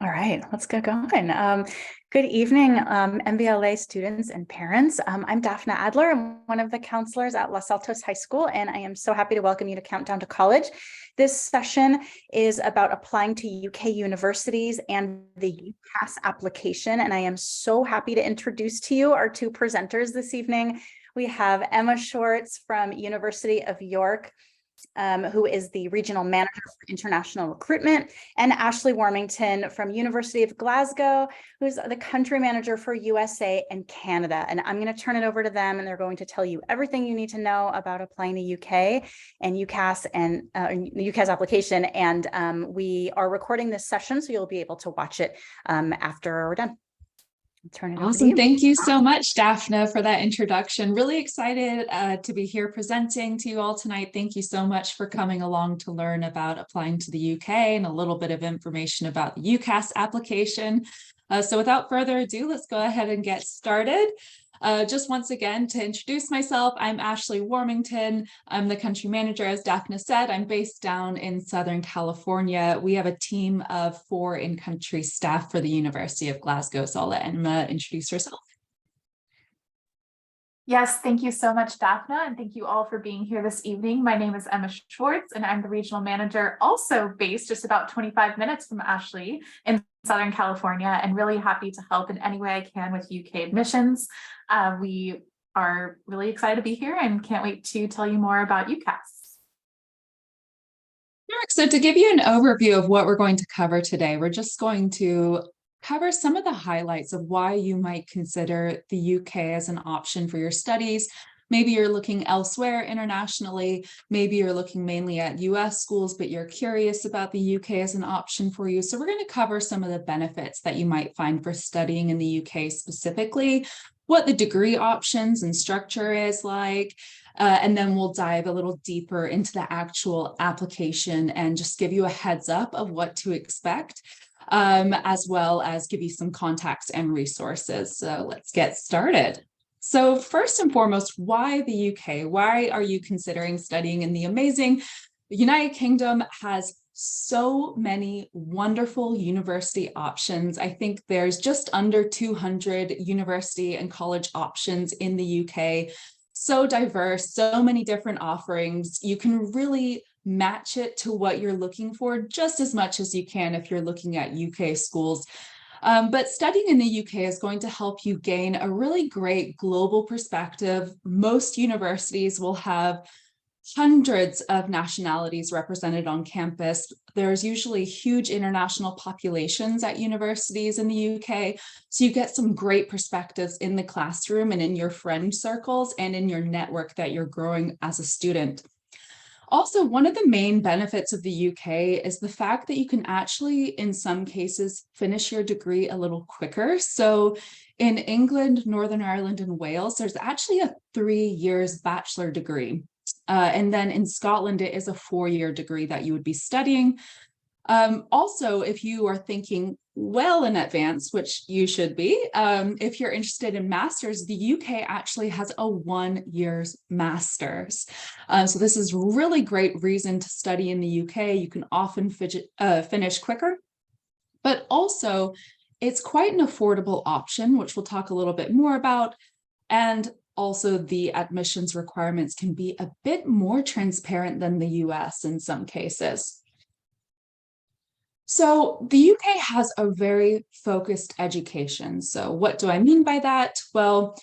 All right, let's get going. Good evening, MBLA students and parents. I'm Daphne Adler. I'm one of the counselors at Los Altos High School, and I am so happy to welcome you to Countdown to College. This session is about applying to UK universities and the UCAS application, and I am so happy to introduce to you our two presenters this evening. We have Emma Schwartz from University of York, who is the Regional Manager for International Recruitment, and Ashley Warmington from University of Glasgow, who's the Country Manager for USA and Canada. And I'm going to turn it over to them, and they're going to tell you everything you need to know about applying to UK and UCAS and the UCAS application. And we are recording this session, so you'll be able to watch it after we're done. Turn it over to you. Thank you so much, Daphne, for that introduction. Really excited to be here presenting to you all tonight. Thank you so much for coming along to learn about applying to the UK and a little bit of information about the UCAS application. So without further ado, let's go ahead and get started. Just once again, to introduce myself, I'm Ashley Warmington. I'm the country manager, as Daphne said. I'm based down in Southern California. We have a team of 4 in-country staff for the University of Glasgow. So I'll let Emma introduce herself. Yes, thank you so much, Daphne, and thank you all for being here this evening. My name is Emma Schwartz, and I'm the regional manager, also based just about 25 minutes from Ashley in Southern California, and really happy to help in any way I can with UK admissions. We are really excited to be here and can't wait to tell you more about UCAS. So to give you an overview of what we're going to cover today, we're just going to cover some of the highlights of why you might consider the UK as an option for your studies. Maybe you're looking elsewhere internationally. Maybe you're looking mainly at US schools, but you're curious about the UK as an option for you. So we're going to cover some of the benefits that you might find for studying in the UK specifically, what the degree options and structure is like, and then we'll dive a little deeper into the actual application and just give you a heads up of what to expect. As well as give you some contacts and resources. So let's get started. So first and foremost, why the UK? Why are you considering studying in the amazing United Kingdom? Has so many wonderful university options. I think there's just under 200 university and college options in the UK. So diverse, so many different offerings. You can really match it to what you're looking for just as much as you can if you're looking at UK schools. But studying in the UK is going to help you gain a really great global perspective. Most universities will have hundreds of nationalities represented on campus. There's usually huge international populations at universities in the UK. So you get some great perspectives in the classroom and in your friend circles and in your network that you're growing as a student. Also, one of the main benefits of the UK is the fact that you can actually, in some cases, finish your degree a little quicker. So in England, Northern Ireland, and Wales, there's actually a 3 years bachelor degree. And then in Scotland, it is a 4-year degree that you would be studying. Also, if you are thinking well in advance, which you should be, if you're interested in masters, the UK actually has a 1 year's masters. So this is really great reason to study in the UK. You can often finish quicker, but also it's quite an affordable option, which we'll talk a little bit more about. And also the admissions requirements can be a bit more transparent than the US in some cases. So the UK has a very focused education. So what do I mean by that? Well,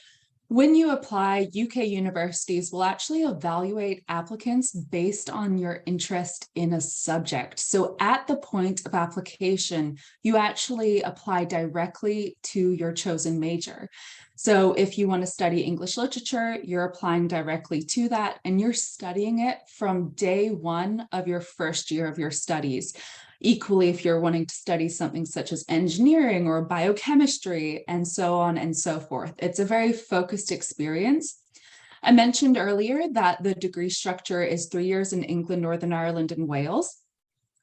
when you apply, UK universities will actually evaluate applicants based on your interest in a subject. So at the point of application, you actually apply directly to your chosen major. So if you want to study English literature, you're applying directly to that, and you're studying it from day one of your first year of your studies. Equally, if you're wanting to study something such as engineering or biochemistry and so on and so forth, it's a very focused experience. I mentioned earlier that the degree structure is 3 years in England, Northern Ireland, and Wales.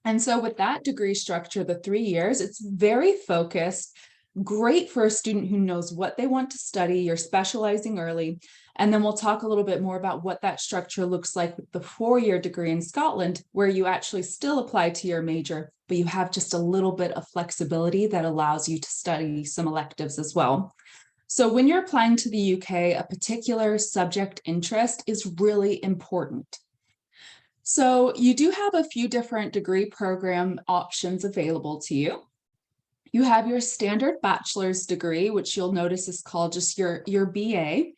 And so with that degree structure, the 3 years, it's very focused, great for a student who knows what they want to study. You're specializing early. And then we'll talk a little bit more about what that structure looks like with the 4-year degree in Scotland, where you actually still apply to your major, but you have just a little bit of flexibility that allows you to study some electives as well. So when you're applying to the UK, a particular subject interest is really important. So you do have a few different degree program options available to you. You have your standard bachelor's degree, which you'll notice is called just your BA.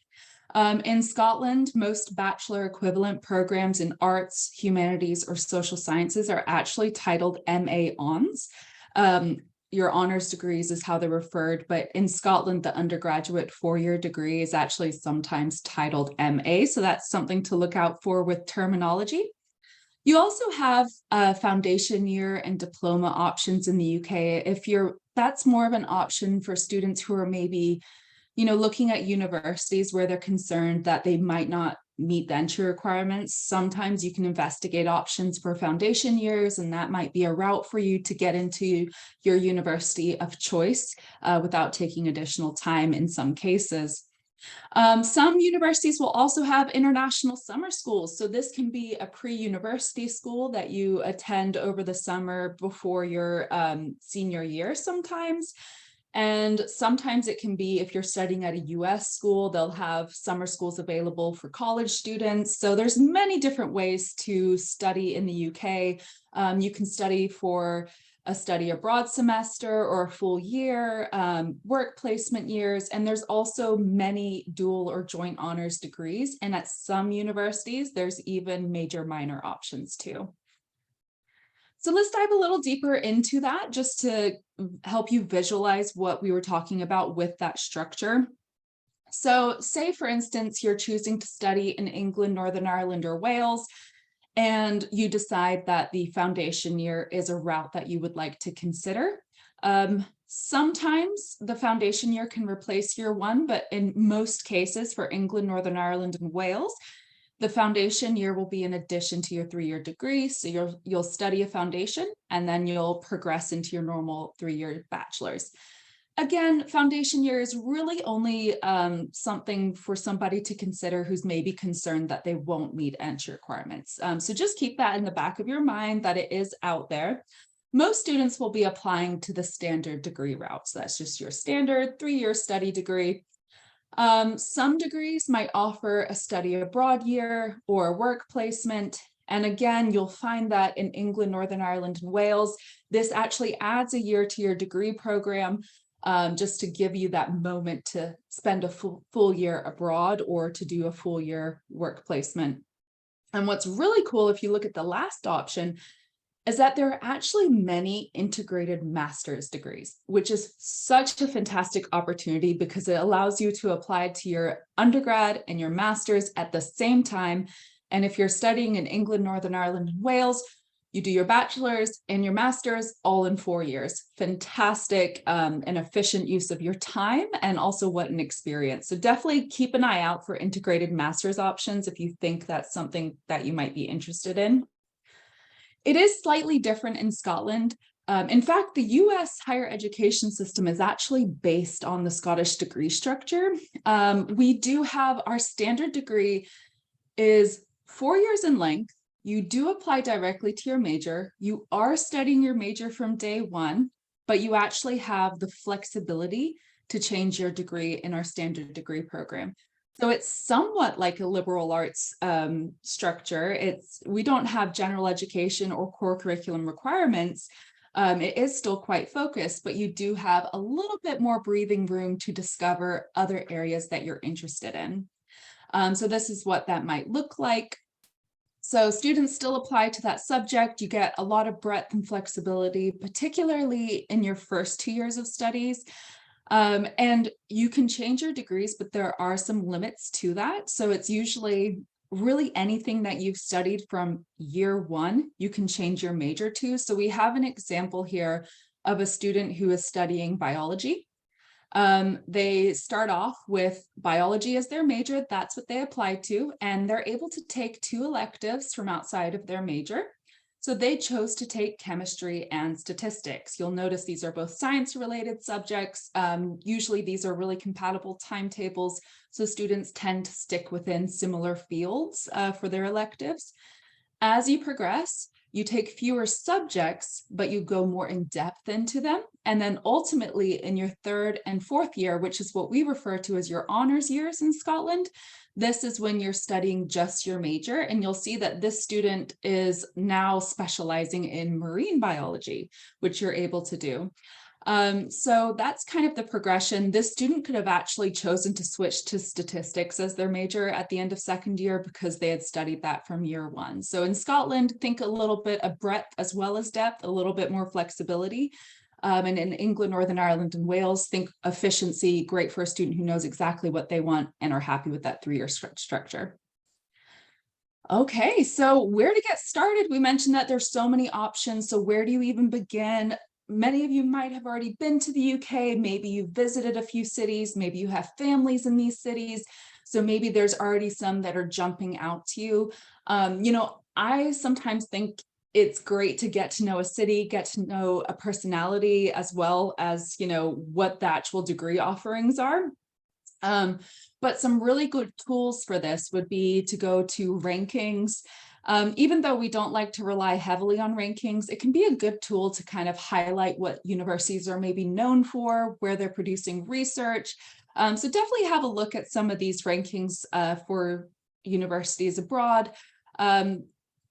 In Scotland, most bachelor equivalent programs in arts, humanities, or social sciences are actually titled MA Hons. Your honors degrees is how they're referred, but in Scotland, the undergraduate 4-year degree is actually sometimes titled MA. So that's something to look out for with terminology. You also have foundation year and diploma options in the UK. That's more of an option for students who are maybe, looking at universities where they're concerned that they might not meet the entry requirements. Sometimes you can investigate options for foundation years, and that might be a route for you to get into your university of choice without taking additional time in some cases. Some universities will also have international summer schools. So this can be a pre-university school that you attend over the summer before your senior year sometimes. And sometimes it can be, if you're studying at a US school, they'll have summer schools available for college students. So there's many different ways to study in the UK. You can study for a study abroad semester or a full year, work placement years, and there's also many dual or joint honors degrees. And at some universities, there's even major minor options too. So let's dive a little deeper into that just to help you visualize what we were talking about with that structure. So say, for instance, you're choosing to study in England, Northern Ireland, or Wales, and you decide that the foundation year is a route that you would like to consider. Sometimes the foundation year can replace year one, but in most cases for England, Northern Ireland, and Wales, the foundation year will be in addition to your 3-year degree. So you'll study a foundation and then you'll progress into your normal 3-year bachelor's. Again, foundation year is really only something for somebody to consider who's maybe concerned that they won't meet entry requirements. So just keep that in the back of your mind that it is out there. Most students will be applying to the standard degree route. So that's just your standard 3-year study degree. Some degrees might offer a study abroad year or a work placement. And again, you'll find that in England, Northern Ireland, and Wales, this actually adds a year to your degree program, just to give you that moment to spend a full year abroad or to do a full year work placement. And what's really cool, if you look at the last option, is that there are actually many integrated master's degrees, which is such a fantastic opportunity because it allows you to apply to your undergrad and your master's at the same time. And if you're studying in England, Northern Ireland, and Wales, you do your bachelor's and your master's all in 4 years. Fantastic and efficient use of your time, and also what an experience. So definitely keep an eye out for integrated master's options if you think that's something that you might be interested in. It is slightly different in Scotland. In fact, the US higher education system is actually based on the Scottish degree structure. We do have our standard degree is 4 years in length. You do apply directly to your major. You are studying your major from day one, but you actually have the flexibility to change your degree in our standard degree program. So it's somewhat like a liberal arts structure. We don't have general education or core curriculum requirements. It is still quite focused, but you do have a little bit more breathing room to discover other areas that you're interested in. So this is what that might look like. So students still apply to that subject. You get a lot of breadth and flexibility, particularly in your first 2 years of studies. And you can change your degrees, but there are some limits to that. So it's usually really anything that you've studied from year one, you can change your major to. So we have an example here of a student who is studying biology. They start off with biology as their major. That's what they apply to, and they're able to take 2 electives from outside of their major. So they chose to take chemistry and statistics. You'll notice these are both science-related subjects. Usually these are really compatible timetables, so students tend to stick within similar fields for their electives. As you progress, you take fewer subjects, but you go more in depth into them. And then ultimately in your third and fourth year, which is what we refer to as your honors years in Scotland, this is when you're studying just your major. And you'll see that this student is now specializing in marine biology, which you're able to do. So that's kind of the progression. This student could have actually chosen to switch to statistics as their major at the end of second year because they had studied that from year one. So in Scotland, think a little bit of breadth as well as depth, a little bit more flexibility. And in England, Northern Ireland, and Wales, think efficiency, great for a student who knows exactly what they want and are happy with that 3-year structure. Okay, so where to get started? We mentioned that there's so many options. So where do you even begin? Many of you might have already been to the UK. Maybe you've visited a few cities. Maybe you have families in these cities. So maybe there's already some that are jumping out to you. I sometimes think it's great to get to know a city, get to know a personality, as well as, what the actual degree offerings are. But some really good tools for this would be to go to rankings. Even though we don't like to rely heavily on rankings, it can be a good tool to kind of highlight what universities are maybe known for, where they're producing research. So definitely have a look at some of these rankings for universities abroad.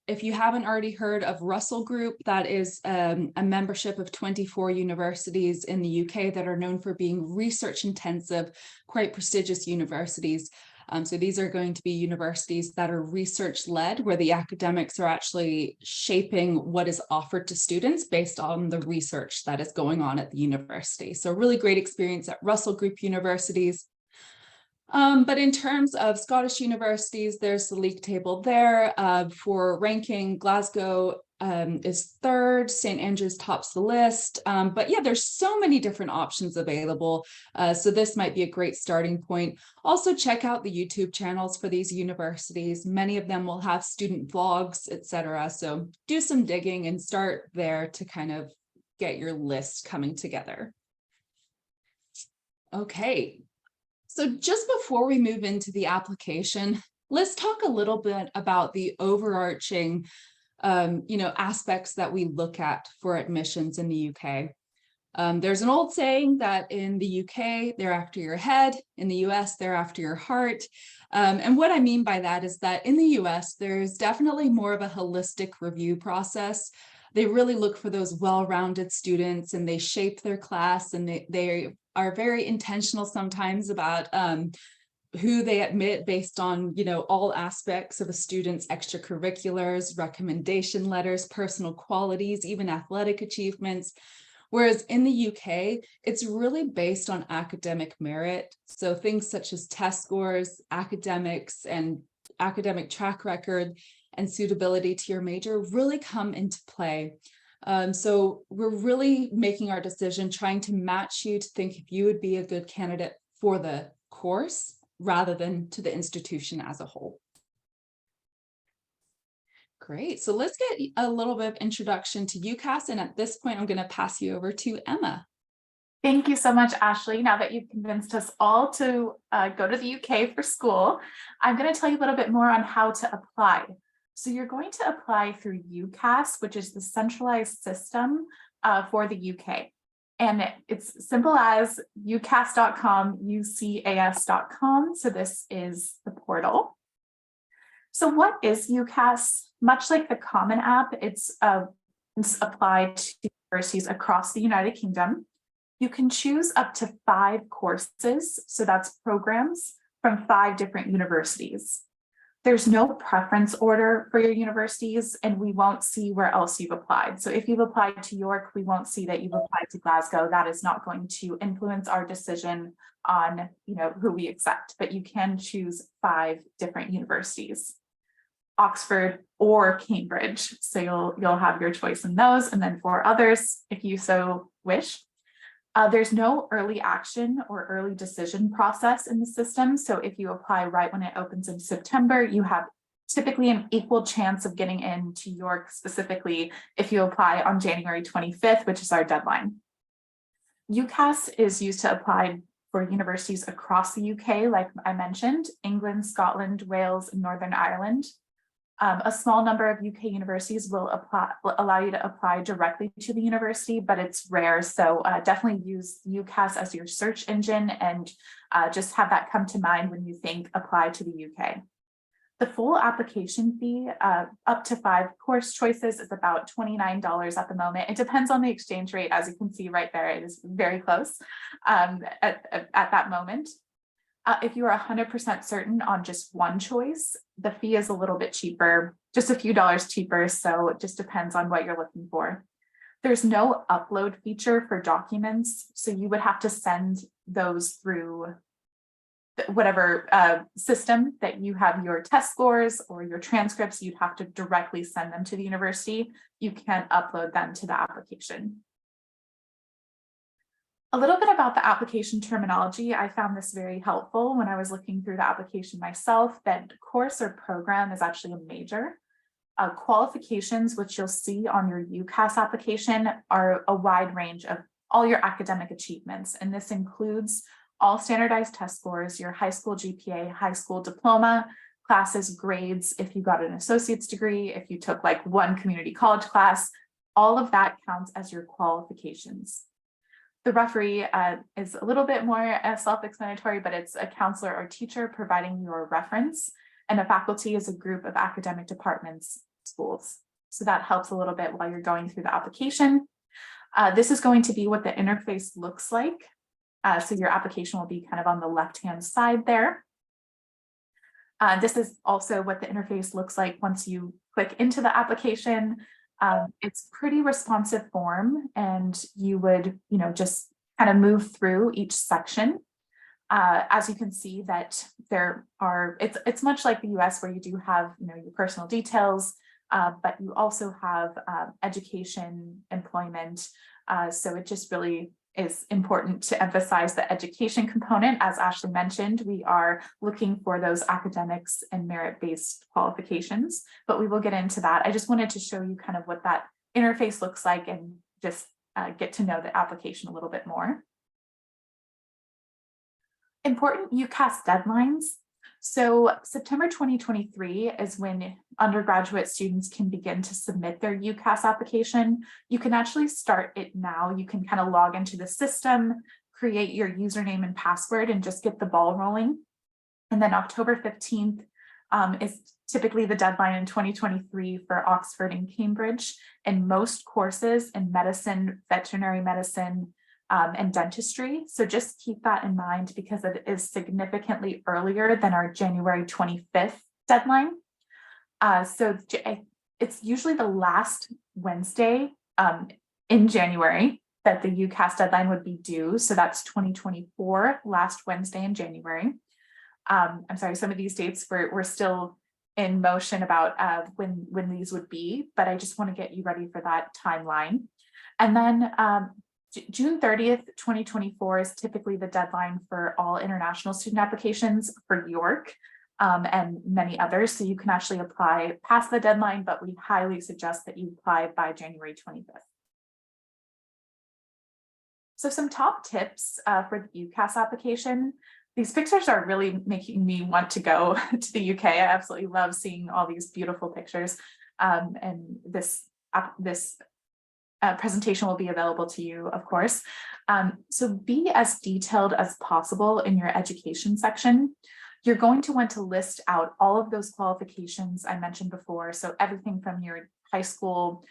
If you haven't already heard of Russell Group, that is a membership of 24 universities in the UK that are known for being research intensive, quite prestigious universities. So these are going to be universities that are research led, where the academics are actually shaping what is offered to students based on the research that is going on at the university. So really great experience at Russell Group universities. But in terms of Scottish universities, there's the league table there. For ranking, Glasgow is third, St. Andrews tops the list. But yeah, there's so many different options available. So this might be a great starting point. Also check out the YouTube channels for these universities. Many of them will have student vlogs, etc. So do some digging and start there to kind of get your list coming together. Okay. So just before we move into the application, let's talk a little bit about the overarching, aspects that we look at for admissions in the UK. There's an old saying that in the UK, they're after your head. In the US, they're after your heart. And what I mean by that is that in the US, there's definitely more of a holistic review process. They really look for those well-rounded students, and they shape their class, and they are very intentional sometimes about who they admit based on, all aspects of a student's extracurriculars, recommendation letters, personal qualities, even athletic achievements. Whereas in the UK, it's really based on academic merit. So things such as test scores, academics, and academic track record and suitability to your major really come into play. So we're really making our decision, trying to match you to think if you would be a good candidate for the course rather than to the institution as a whole. Great. So let's get a little bit of introduction to UCAS. And at this point, I'm going to pass you over to Emma. Thank you so much, Ashley. Now that you've convinced us all to go to the UK for school, I'm going to tell you a little bit more on how to apply. So you're going to apply through UCAS, which is the centralized system for the UK. And it's simple as ucas.com, ucas.com. So this is the portal. So what is UCAS? Much like the Common App, it's applied to universities across the United Kingdom. You can choose up to 5 courses, so that's programs from 5 different universities. There's no preference order for your universities, and we won't see where else you've applied. So if you've applied to York, we won't see that you've applied to Glasgow. That is not going to influence our decision on, who we accept, but you can choose 5 different universities, Oxford or Cambridge. So you'll have your choice in those, and then 4 others, if you so wish. There's no early action or early decision process in the system. So if you apply right when it opens in September, you have typically an equal chance of getting into York specifically if you apply on January 25th, which is our deadline. UCAS is used to apply for universities across the UK, like I mentioned, England, Scotland, Wales, and Northern Ireland. A small number of UK universities will allow you to apply directly to the university, but it's rare. So definitely use UCAS as your search engine and just have that come to mind when you think apply to the UK. The full application fee, up to 5 course choices, is about $29 at the moment. It depends on the exchange rate, as you can see right there. It is very close at that moment. If you are 100% certain on just one choice, the fee is a little bit cheaper, just a few dollars cheaper. So it just depends on what you're looking for. There's no upload feature for documents, so you would have to send those through whatever system that you have your test scores or your transcripts. You'd have to directly send them to the university. You can't upload them to the application. A little bit about the application terminology. I found this very helpful when I was looking through the application myself, that course or program is actually a major. Qualifications, which you'll see on your UCAS application, are a wide range of all your academic achievements. And this includes all standardized test scores, your high school GPA, high school diploma, classes, grades, if you got an associate's degree, if you took like one community college class, all of that counts as your qualifications. The referee is a little bit more self-explanatory, but it's a counselor or teacher providing your reference, and a faculty is a group of academic departments, schools. So that helps a little bit while you're going through the application. This is going to be what the interface looks like. So your application will be kind of on the left-hand side there. This is also what the interface looks like once you click into the application. It's pretty responsive form, and you would, just kind of move through each section. As you can see that it's much like the US, where you do have, your personal details, but you also have education, employment. So it just really is important to emphasize the education component. As Ashley mentioned, we are looking for those academics and merit-based qualifications, but we will get into that. I just wanted to show you kind of what that interface looks like and just get to know the application a little bit more. Important UCAS deadlines. So September 2023 is when undergraduate students can begin to submit their UCAS application. You can actually start it now. You can kind of log into the system, create your username and password, and just get the ball rolling. And then October 15th is typically the deadline in 2023 for Oxford and Cambridge, and most courses in medicine, veterinary medicine, and dentistry. So just keep that in mind, because it is significantly earlier than our January 25th deadline. So it's usually the last Wednesday in January that the UCAS deadline would be due. So that's 2024, last Wednesday in January. I'm sorry, some of these dates we're still in motion about when these would be, but I just want to get you ready for that timeline. And then June 30th, 2024 is typically the deadline for all international student applications for York and many others. So you can actually apply past the deadline, but we highly suggest that you apply by January 25th. So some top tips for the UCAS application. These pictures are really making me want to go to the UK. I absolutely love seeing all these beautiful pictures. And this presentation will be available to you, of course. So be as detailed as possible in your education section. You're going to want to list out all of those qualifications I mentioned before. So everything from your high school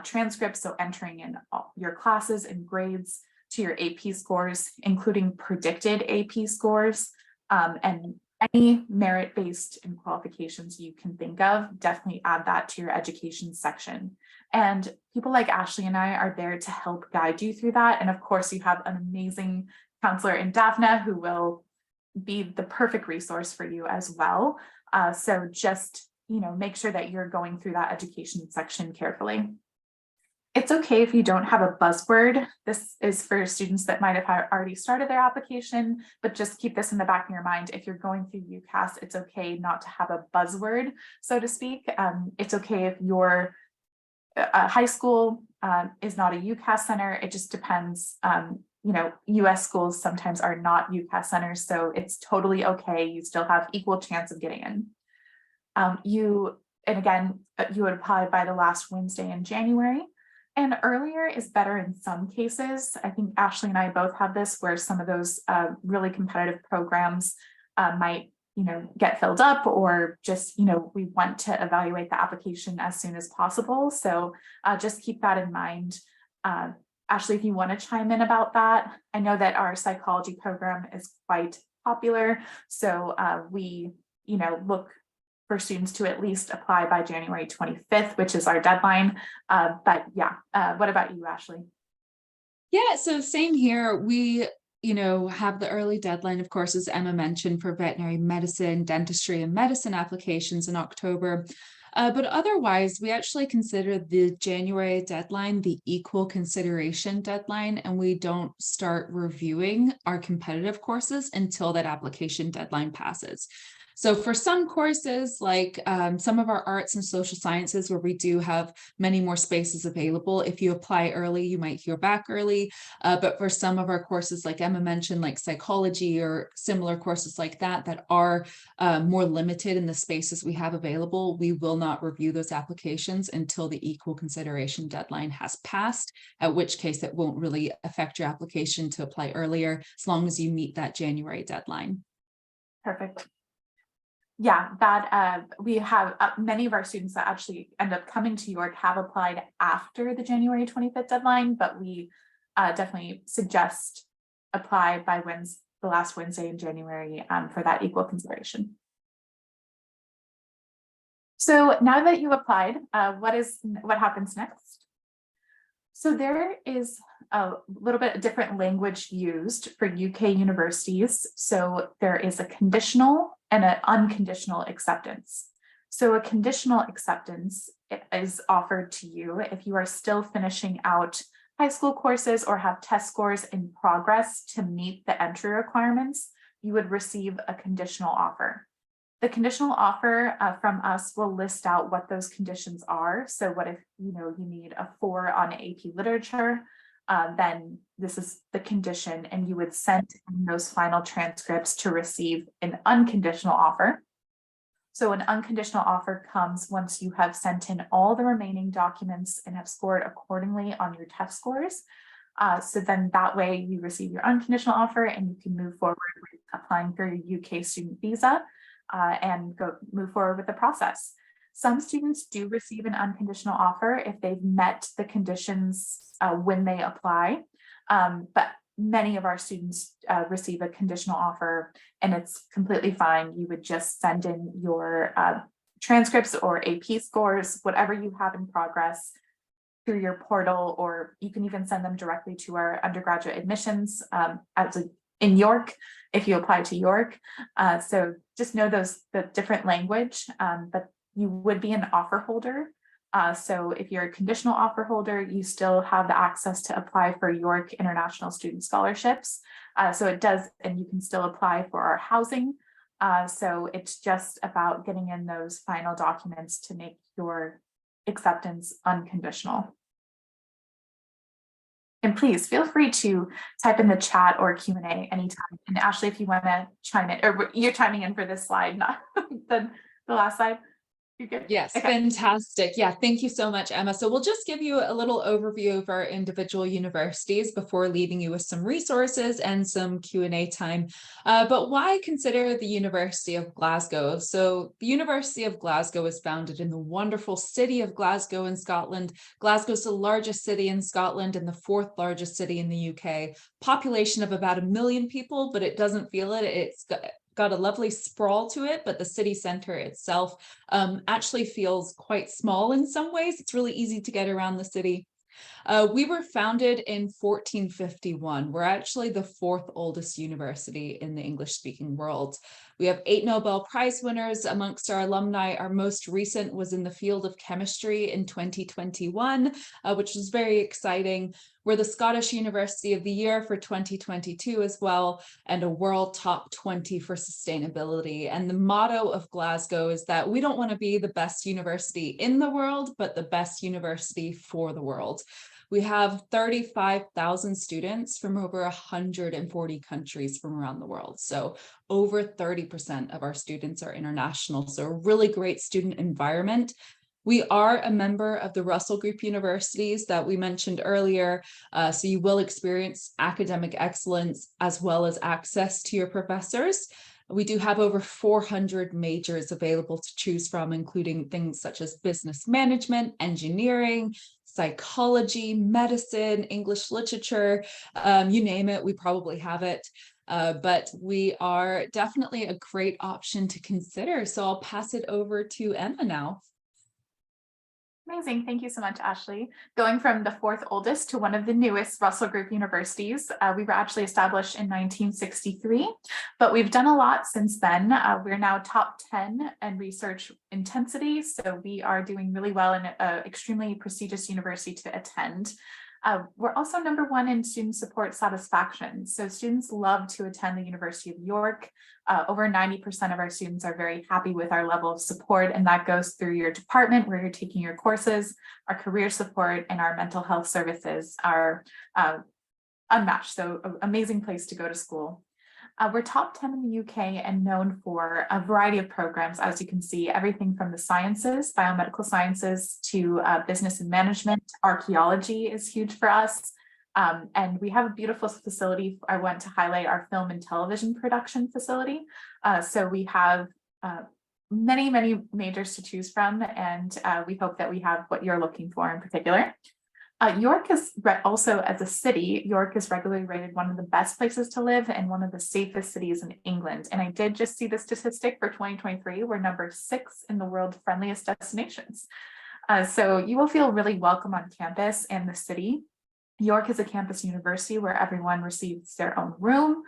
transcripts, so entering in all your classes and grades, to your AP scores, including predicted AP scores, and any merit-based and qualifications you can think of. Definitely add that to your education section. And people like Ashley and I are there to help guide you through that. And of course, you have an amazing counselor in Daphna who will be the perfect resource for you as well. So just, make sure that you're going through that education section carefully. It's okay if you don't have a buzzword. This is for students that might have already started their application, but just keep this in the back of your mind. If you're going through UCAS, it's okay not to have a buzzword, so to speak. It's okay if your high school is not a UCAS center. It just depends. US schools sometimes are not UCAS centers, so it's totally okay. You still have equal chance of getting in. You would apply by the last Wednesday in January. And earlier is better in some cases. I think Ashley and I both have this, where some of those really competitive programs might, get filled up, or just, we want to evaluate the application as soon as possible. So just keep that in mind. Ashley, if you want to chime in about that, I know that our psychology program is quite popular. So we, look for students to at least apply by January 25th, which is our deadline. But yeah, what about you, Ashley? Yeah, so same here. We, have the early deadline, of course, as Emma mentioned, for veterinary medicine, dentistry, and medicine applications in October. But otherwise, we actually consider the January deadline the equal consideration deadline, and we don't start reviewing our competitive courses until that application deadline passes. So for some courses, like some of our arts and social sciences, where we do have many more spaces available, if you apply early, you might hear back early. But for some of our courses, like Emma mentioned, like psychology or similar courses like that, that are more limited in the spaces we have available, we will not review those applications until the equal consideration deadline has passed, at which case it won't really affect your application to apply earlier, as long as you meet that January deadline. Perfect. Yeah, that we have many of our students that actually end up coming to York have applied after the January 25th deadline, but we definitely suggest apply by the last Wednesday in January for that equal consideration. So now that you applied, what happens next? So there is a little bit of different language used for UK universities. So there is a conditional and an unconditional acceptance. So a conditional acceptance is offered to you if you are still finishing out high school courses or have test scores in progress to meet the entry requirements. You would receive a conditional offer. The conditional offer from us will list out what those conditions are. So what if you need a 4 on AP literature, then this is the condition, and you would send in those final transcripts to receive an unconditional offer. So an unconditional offer comes once you have sent in all the remaining documents and have scored accordingly on your test scores. So then that way you receive your unconditional offer and you can move forward with applying for your UK student visa and move forward with the process. Some students do receive an unconditional offer if they've met the conditions when they apply, but many of our students receive a conditional offer, and it's completely fine. You would just send in your transcripts or AP scores, whatever you have in progress, through your portal, or you can even send them directly to our undergraduate admissions in York if you apply to York. So just know the different language, but you would be an offer holder. So if you're a conditional offer holder, you still have the access to apply for York International Student Scholarships. So it does, and you can still apply for our housing. So it's just about getting in those final documents to make your acceptance unconditional. And please feel free to type in the chat or Q&A anytime. And Ashley, if you want to chime in, or you're chiming in for this slide, not the last slide. You're good? Yes, okay. Fantastic. Yeah, thank you so much, Emma. So we'll just give you a little overview of our individual universities before leaving you with some resources and some Q&A time. But why consider the University of Glasgow? So the University of Glasgow was founded in the wonderful city of Glasgow in Scotland. Glasgow is the largest city in Scotland and the 4th largest city in the UK. Population of about 1 million people, but it doesn't feel it. It's got a lovely sprawl to it, but the city center itself actually feels quite small in some ways. It's really easy to get around the city. We were founded in 1451. We're actually the fourth oldest university in the English-speaking world. We have 8 Nobel Prize winners amongst our alumni. Our most recent was in the field of chemistry in 2021, which was very exciting. We're the Scottish University of the Year for 2022 as well, and a World Top 20 for sustainability. And the motto of Glasgow is that we don't want to be the best university in the world, but the best university for the world. We have 35,000 students from over 140 countries from around the world. So over 30% of our students are international. So a really great student environment. We are a member of the Russell Group universities that we mentioned earlier. So you will experience academic excellence as well as access to your professors. We do have over 400 majors available to choose from, including things such as business management, engineering, psychology, medicine, English literature, you name it, we probably have it. But we are definitely a great option to consider. So I'll pass it over to Emma now. Amazing. Thank you so much, Ashley. Going from the fourth oldest to one of the newest Russell Group universities, we were actually established in 1963, but we've done a lot since then. We're now top 10 in research intensity, so we are doing really well in an extremely prestigious university to attend. We're also #1 in student support satisfaction. So students love to attend the University of York. Over 90% of our students are very happy with our level of support, and that goes through your department where you're taking your courses. Our career support and our mental health services are unmatched. So an amazing place to go to school. We're top 10 in the UK and known for a variety of programs, as you can see, everything from the sciences, biomedical sciences, to business and management. Archaeology is huge for us. And we have a beautiful facility. I want to highlight our film and television production facility. So we have many, many majors to choose from, and we hope that we have what you're looking for in particular. York is also, as a city, York is regularly rated one of the best places to live and one of the safest cities in England. And I did just see the statistic for 2023. We're #6 in the world's friendliest destinations. So you will feel really welcome on campus and the city. York is a campus university where everyone receives their own room.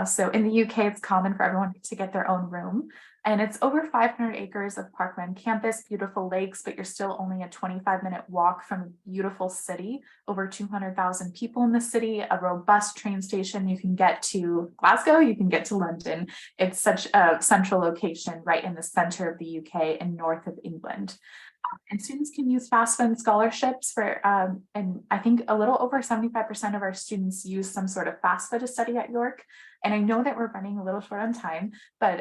So in the UK, it's common for everyone to get their own room. And it's over 500 acres of parkland campus, beautiful lakes, but you're still only a 25-minute walk from a beautiful city, over 200,000 people in the city, a robust train station. You can get to Glasgow, you can get to London. It's such a central location right in the center of the UK and north of England. And students can use FAFSA scholarships for, and I think a little over 75% of our students use some sort of FAFSA to study at York. And I know that we're running a little short on time, but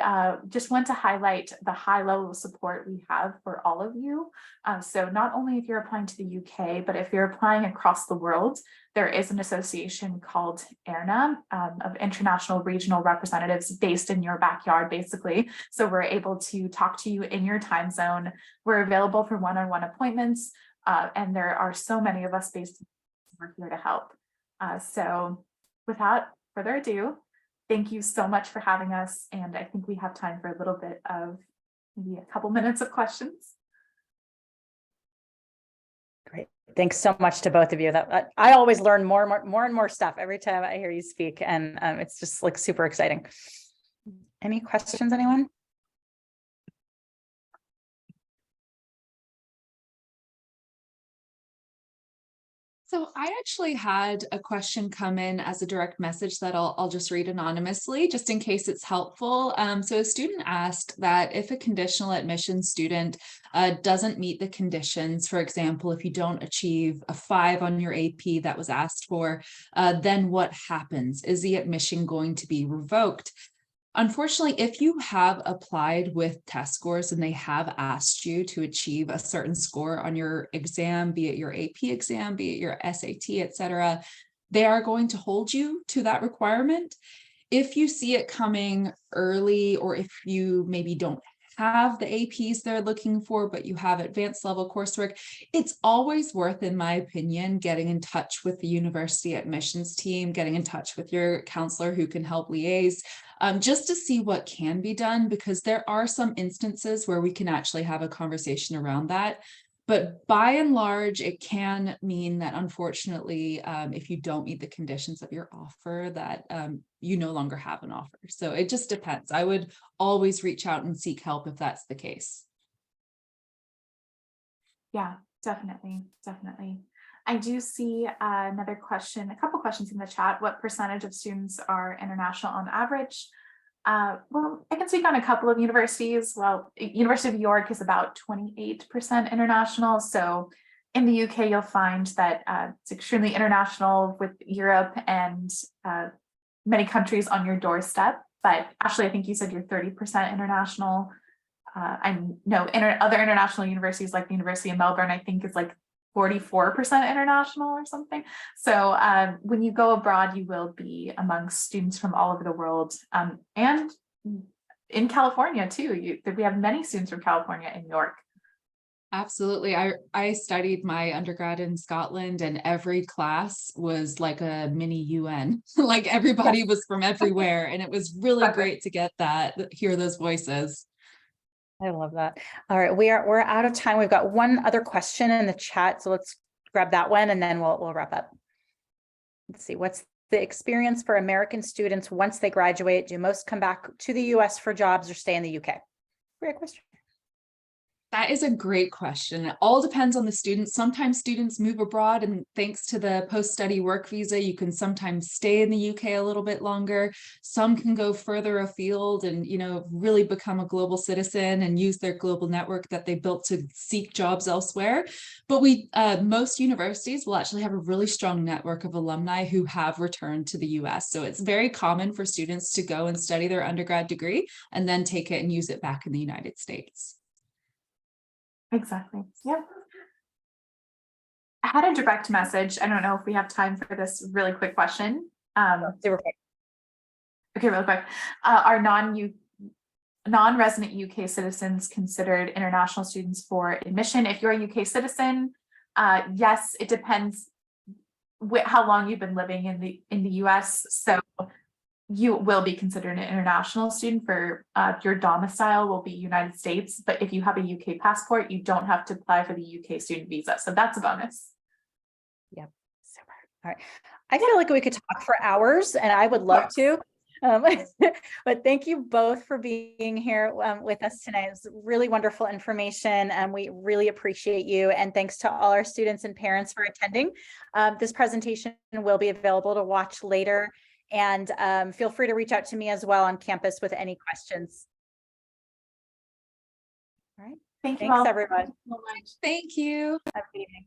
just want to highlight the high level of support we have for all of you. So not only if you're applying to the UK, but if you're applying across the world, there is an association called IRNA of International Regional Representatives based in your backyard, basically. So we're able to talk to you in your time zone. We're available for one-on-one appointments, and there are so many of us based. We're here to help. So without further ado, thank you so much for having us. And I think we have time for a little bit of maybe a couple minutes of questions. Great. Thanks so much to both of you. That I always learn more and more stuff every time I hear you speak, and it's just like super exciting. Any questions, anyone? So I actually had a question come in as a direct message that I'll just read anonymously, just in case it's helpful. So a student asked that if a conditional admission student doesn't meet the conditions, for example, if you don't achieve a 5 on your AP that was asked for, then what happens? Is the admission going to be revoked? Unfortunately, if you have applied with test scores and they have asked you to achieve a certain score on your exam, be it your AP exam, be it your SAT, etc., they are going to hold you to that requirement. If you see it coming early, or if you maybe don't have the APs they're looking for, but you have advanced level coursework, it's always worth, in my opinion, getting in touch with the university admissions team, getting in touch with your counselor who can help liaise, just to see what can be done, because there are some instances where we can actually have a conversation around that. But by and large, it can mean that unfortunately, if you don't meet the conditions of your offer, that you no longer have an offer. So it just depends. I would always reach out and seek help if that's the case. Yeah, definitely, definitely. I do see another question, a couple questions in the chat. What percentage of students are international on average? Well, I can speak on a couple of universities. Well, University of York is about 28% international. So in the UK, you'll find that it's extremely international with Europe and many countries on your doorstep. But Ashley, I think you said you're 30% international. I know other international universities like the University of Melbourne, I think is like 44% international or something. So when you go abroad, you will be amongst students from all over the world, and in California too. We have many students from California in York. Absolutely. I studied my undergrad in Scotland, and every class was like a mini UN. Like everybody was from everywhere, and it was really great to hear those voices. I love that. All right, we're out of time. We've got one other question in the chat, so let's grab that one and then we'll wrap up. Let's see, what's the experience for American students once they graduate? Do most come back to the US for jobs or stay in the UK? Great question. That is a great question. It all depends on the student. Sometimes students move abroad, and thanks to the post-study work visa, you can sometimes stay in the UK a little bit longer. Some can go further afield and, really become a global citizen and use their global network that they built to seek jobs elsewhere. But most universities will actually have a really strong network of alumni who have returned to the US. So it's very common for students to go and study their undergrad degree and then take it and use it back in the United States. Exactly. Yep. I had a direct message. I don't know if we have time for this really quick question. Super quick. Okay, real quick. Are non-resident UK citizens considered international students for admission? If you're a UK citizen, yes, it depends how long you've been living in the US. So you will be considered an international student for your domicile will be United States, but if you have a UK passport, you don't have to apply for the UK student visa. So that's a bonus. Yep. Super. All right. I feel like we could talk for hours and I would love to. But thank you both for being here with us tonight. It's really wonderful information and we really appreciate you. And thanks to all our students and parents for attending. This presentation will be available to watch later. And feel free to reach out to me as well on campus with any questions. All right. Thanks, everyone. so much. Thank you. Have a good evening.